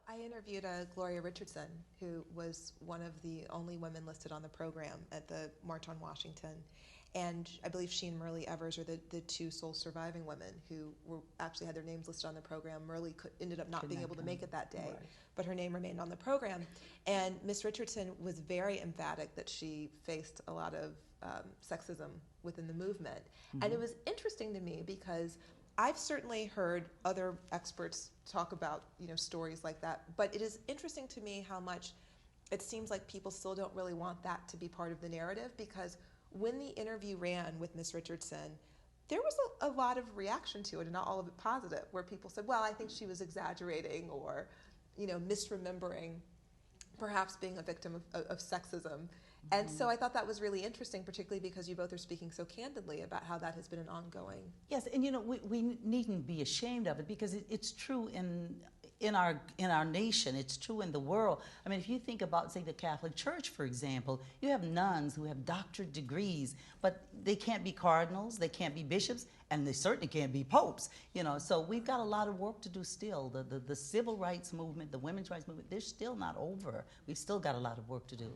I interviewed Gloria Richardson, who was one of the only women listed on the program at the March on Washington. And I believe she and Myrlie Evers are the two sole surviving women who actually had their names listed on the program. Myrlie ended up not being able to make it that day, right, but her name remained on the program. And Miss Richardson was very emphatic that she faced a lot of sexism within the movement. Mm-hmm. And it was interesting to me because I've certainly heard other experts talk about, stories like that, but it is interesting to me how much it seems like people still don't really want that to be part of the narrative, because when the interview ran with Miss Richardson, there was a lot of reaction to it, and not all of it positive, where people said, well, I think she was exaggerating or, misremembering perhaps being a victim of sexism. And so I thought that was really interesting, particularly because you both are speaking so candidly about how that has been an ongoing. Yes, and we needn't be ashamed of it, because it's true in our nation. It's true in the world. I mean, if you think about, say, the Catholic Church, for example, you have nuns who have doctorate degrees, but they can't be cardinals, they can't be bishops, and they certainly can't be popes. So we've got a lot of work to do still. The civil rights movement, the women's rights movement, they're still not over. We've still got a lot of work to do.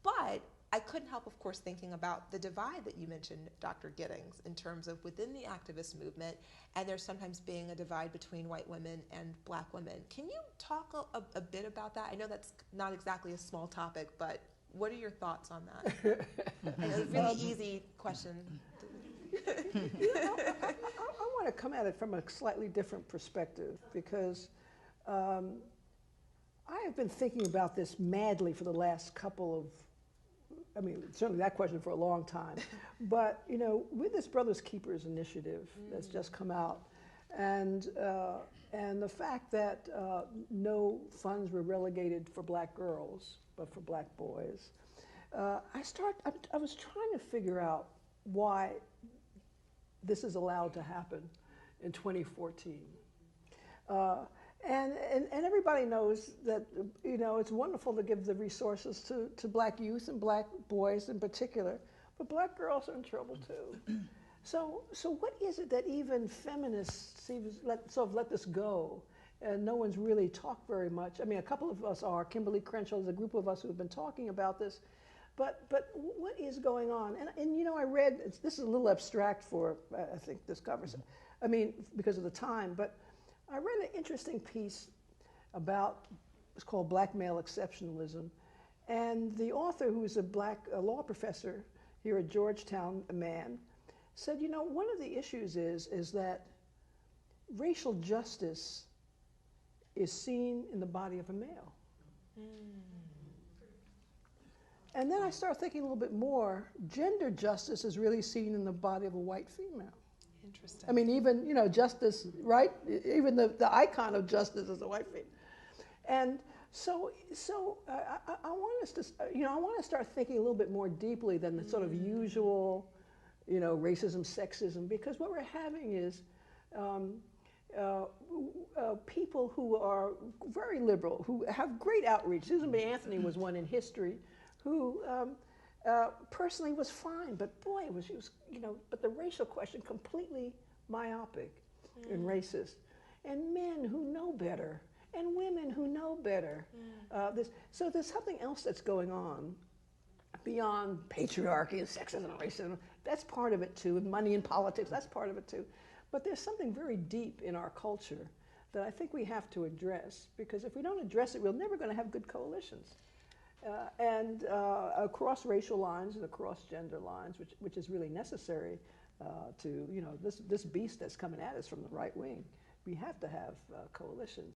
But I couldn't help, of course, thinking about the divide that you mentioned, Dr. Giddings, in terms of within the activist movement, and there's sometimes being a divide between white women and black women. Can you talk a bit about that? I know that's not exactly a small topic, but what are your thoughts on that? I know, a really easy question. I want to come at it from a slightly different perspective, because I have been thinking about this madly for the last couple of, certainly that question for a long time. But, with this Brothers Keepers initiative that's just come out, and the fact that no funds were relegated for black girls, but for black boys, I was trying to figure out why this is allowed to happen in 2014. And everybody knows that, it's wonderful to give the resources to black youth and black boys in particular, but black girls are in trouble too. So what is it that even feminists let this go? And no one's really talked very much. A couple of us are. Kimberly Crenshaw, there's a group of us who have been talking about this. But what is going on? And I read, this is a little abstract for, I think, this conversation, because of the time, but I read an interesting piece about, it's called Black Male Exceptionalism, and the author, who is a law professor here at Georgetown, a man, said, one of the issues is that racial justice is seen in the body of a male. And then I started thinking a little bit more, gender justice is really seen in the body of a white female. Interesting. Even, justice, right? Even the icon of justice is a white female. And so I want us to, I want to start thinking a little bit more deeply than the sort of usual, racism, sexism, because what we're having is people who are very liberal, who have great outreach. Susan B. Anthony was one in history who personally was fine, but boy, she was, but the racial question completely myopic and racist. And men who know better, and women who know better. So there's something else that's going on beyond patriarchy and sexism and racism. That's part of it too, and money in politics, that's part of it too. But there's something very deep in our culture that I think we have to address, because if we don't address it, we're never going to have good coalitions. And across racial lines and across gender lines, which is really necessary to, this beast that's coming at us from the right wing. We have to have coalitions.